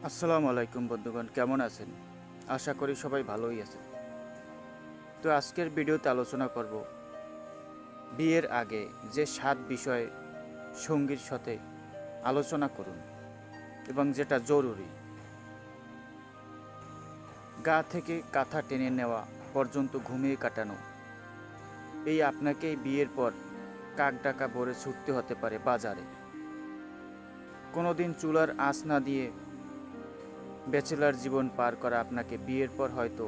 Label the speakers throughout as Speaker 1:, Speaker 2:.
Speaker 1: আসসালামু আলাইকুম বন্ধুগণ, কেমন আছেন? আশা করি সবাই ভালোই আছেন। তো আজকের ভিডিওতে আলোচনা করব বিয়ের আগে যে 7 বিষয়ে সঙ্গীর সাথে আলোচনা করুন এবং যেটা জরুরি। গা থেকে কাঁথা টেনে নেওয়া পর্যন্ত ঘুমিয়ে কাটানো, এই আপনাকেই বিয়ের পর কাক ডাকা ভরে ছুটতে হতে পারে বাজারে। কোনোদিন চুলার আঁচ না দিয়ে ব্যাচেলার জীবন পার করা আপনাকে বিয়ের পর হয়তো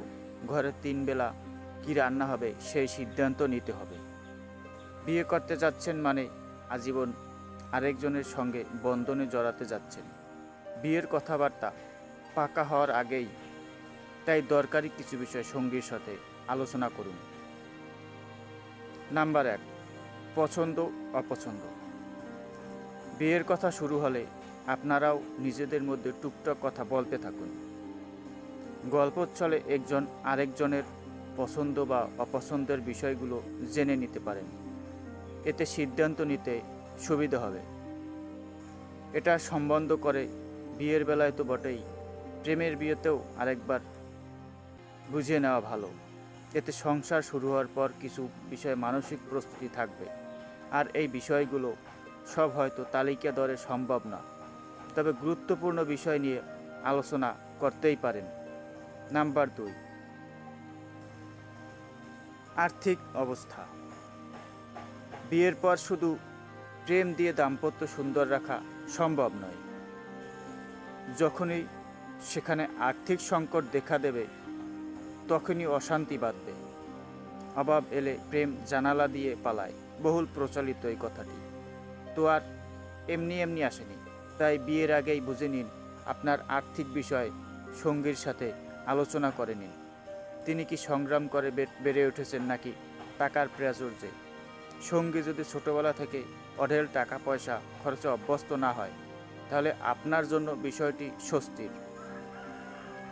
Speaker 1: ঘরে 3 বেলা কী রান্না হবে সেই সিদ্ধান্ত নিতে হবে। বিয়ে করতে যাচ্ছেন মানে আজীবন আরেকজনের সঙ্গে বন্ধনে জড়াতে যাচ্ছেন। বিয়ের কথাবার্তা পাকা হওয়ার আগেই তাই দরকারি কিছু বিষয় সঙ্গীর সাথে আলোচনা করুন। নাম্বার 1, পছন্দ অপছন্দ। বিয়ের কথা শুরু হলে আপনারাও নিজেদের মধ্যে টুকটাক কথা বলতে থাকুন। গল্প চলে একজন আরেকজনের পছন্দ বা অপছন্দের বিষয়গুলো জেনে নিতে পারেন। এতে সিদ্ধান্ত নিতে সুবিধা হবে। এটা সম্বন্ধ করে বিয়ের বেলায় তো বটেই, প্রেমের বিয়েতেও আরেকবার বুঝিয়ে নেওয়া ভালো। এতে সংসার শুরু হওয়ার পর কিছু বিষয়ে মানসিক প্রস্তুতি থাকবে। আর এই বিষয়গুলো সব হয়তো তালিকা দরে সম্ভব না, তবে গুরুত্বপূর্ণ বিষয় নিয়ে আলোচনা করতেই পারেন। নাম্বার 2, আর্থিক অবস্থা। বিয়ের পর শুধু প্রেম দিয়ে দাম্পত্য সুন্দর রাখা সম্ভব নয়। যখনই সেখানে আর্থিক সংকট দেখা দেবে তখনই অশান্তি বাঁধবে। অভাব এলে প্রেম জানালা দিয়ে পালায়, বহুল প্রচলিত এই কথাটি। তো আর এমনি এমনি আসেনি। তাই বিয়ের আগেই বুঝে নিন আপনার আর্থিক বিষয় সঙ্গীর সাথে আলোচনা করে নিন। তিনি কি সংগ্রাম করে বেড়ে উঠেছেন নাকি টাকার প্রাচুর্যে? সঙ্গী যদি ছোটবেলা থেকে অঢেল টাকা পয়সা খরচে অভ্যস্ত না হয় তাহলে আপনার জন্য বিষয়টি স্বস্তির।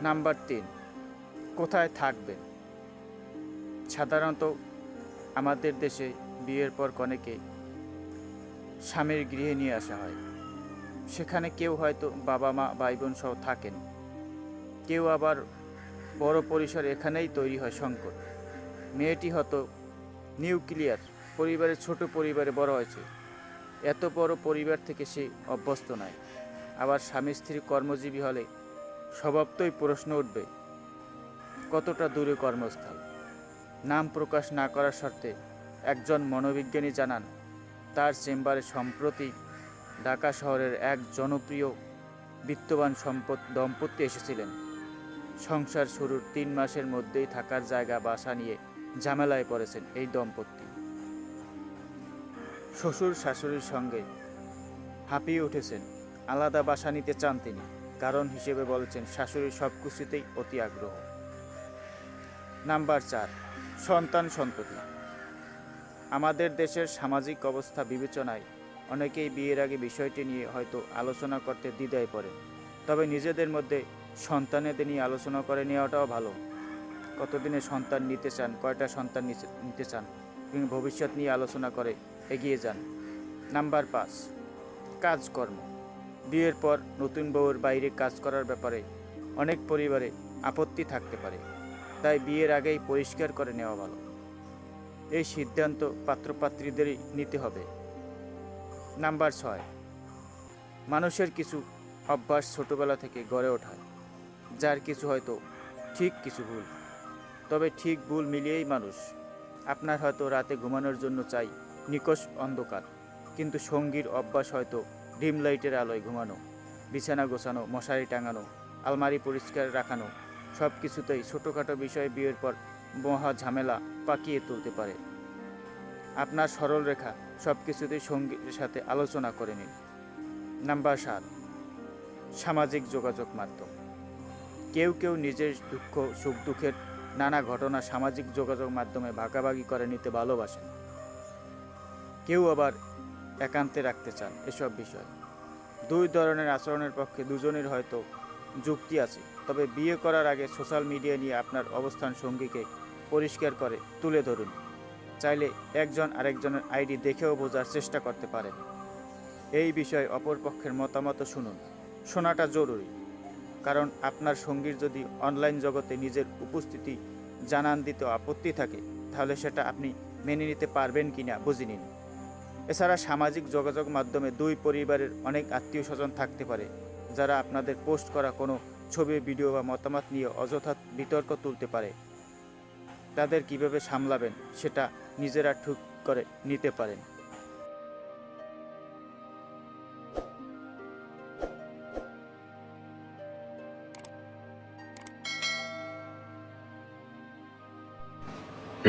Speaker 1: নাম্বার 3, কোথায় থাকবেন। সাধারণত আমাদের দেশে বিয়ের পর কনেকে স্বামীর গৃহে নিয়ে আসা হয়। সেখানে কেউ হয়তো বাবা মা ভাই বোন সহ থাকেন, কেউ আবার বড় পরিসর এখানেই তৈরি হয় সংকট। মেয়েটি হয়তো নিউক্লিয়ার পরিবারের ছোট পরিবারে বড় হয়েছে, এত বড় পরিবার থেকে সে অভ্যস্ত নয়। আবার স্বামী স্ত্রী কর্মজীবী হলে স্বভাবতই প্রশ্ন উঠবে কতটা দূরে কর্মস্থল। নাম প্রকাশ না করার শর্তে একজন মনোবিজ্ঞানী জানান তার চেম্বারে সম্প্রতি ঢাকা শহরের এক জনপ্রিয় বিত্তবান দম্পতি এসেছিলেন। সংসার শুরুর 3 মাসের মধ্যেই থাকার জায়গা বাসা নিয়ে ঝামেলায় পড়েছেন এই দম্পতি। শ্বশুর শাশুড়ির সঙ্গে হাঁপিয়ে উঠেছেন, আলাদা বাসা নিতে চান তিনি। কারণ হিসেবে বলেছেন শাশুড়ির সব কিছুতেই অতি আগ্রহ। নাম্বার 4, সন্তান সন্ততি। আমাদের দেশের সামাজিক অবস্থা বিবেচনায় অনেকেই বিয়ের আগে বিষয়টি নিয়ে হয়তো আলোচনা করতে দ্বিধায় পড়েন। তবে নিজেদের মধ্যে সন্তানেদের নিয়ে আলোচনা করে নেওয়াটাও ভালো। কতদিনে সন্তান নিতে চান, কয়টা সন্তান নিতে চান, কিংবা ভবিষ্যৎ নিয়ে আলোচনা করে এগিয়ে যান। নাম্বার 5, কাজকর্ম। বিয়ের পর নতুন বউয়ের বাইরে কাজ করার ব্যাপারে অনেক পরিবারে আপত্তি থাকতে পারে, তাই বিয়ের আগেই পরিষ্কার করে নেওয়া ভালো। এই সিদ্ধান্ত পাত্রপাত্রীদেরই নিতে হবে। নাম্বার 6, মানুষের কিছু অভ্যাস ছোটবেলা থেকে গড়ে ওঠায়, যার কিছু হয়তো ঠিক কিছু ভুল। তবে ঠিক ভুল মিলিয়েই মানুষ। আপনার হয়তো রাতে ঘুমানোর জন্য চাই নিকষ অন্ধকার, কিন্তু সঙ্গীর অভ্যাস হয়তো ডিম লাইটের আলোয় ঘুমানো, বিছানা গোছানো, মশারি টাঙানো, আলমারি পরিষ্কার রাখানো। সব কিছুতেই ছোটোখাটো বিষয়ে বিয়ের পর মহা ঝামেলা পাকিয়ে তুলতে পারে। আপনার সরল রেখা সব কিছুতেই সঙ্গীর সাথে আলোচনা করে নিন। নাম্বার 7, সামাজিক যোগাযোগ মাধ্যম। কেউ কেউ নিজের দুঃখ সুখ দুঃখের নানা ঘটনা সামাজিক যোগাযোগ মাধ্যমে ভাগাভাগি করে নিতে ভালোবাসেন। কেউ আবার একান্তে রাখতে চান এসব বিষয়। দুই ধরনের আচরণের পক্ষে দুজনের হয়তো যুক্তি আছে। তবে বিয়ে করার আগে সোশ্যাল মিডিয়া নিয়ে আপনার অবস্থান সঙ্গীকে পরিষ্কার করে তুলে ধরুন। চাইলে একজন আরেকজনের আইডি দেখেও বোঝার চেষ্টা করতে পারেন। এই বিষয়ে অপর পক্ষের মতামত শুনুন, শোনাটা জরুরি। কারণ আপনার সঙ্গীর যদি অনলাইন জগতে নিজের উপস্থিতি জানান দিতে আপত্তি থাকে, তাহলে সেটা আপনি মেনে নিতে পারবেন কিনা বুঝে নিন। এছাড়া সামাজিক যোগাযোগ মাধ্যমে দুই পরিবারের অনেক আত্মীয় স্বজন থাকতে পারে, যারা আপনাদের পোস্ট করা কোনো ছবি, ভিডিও বা মতামত নিয়ে অযথা বিতর্ক তুলতে পারে। তাদের কিভাবে সামলাবেন সেটা নিজেরা ঠিক করে নিতে পারেন।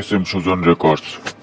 Speaker 2: SM Sujan records.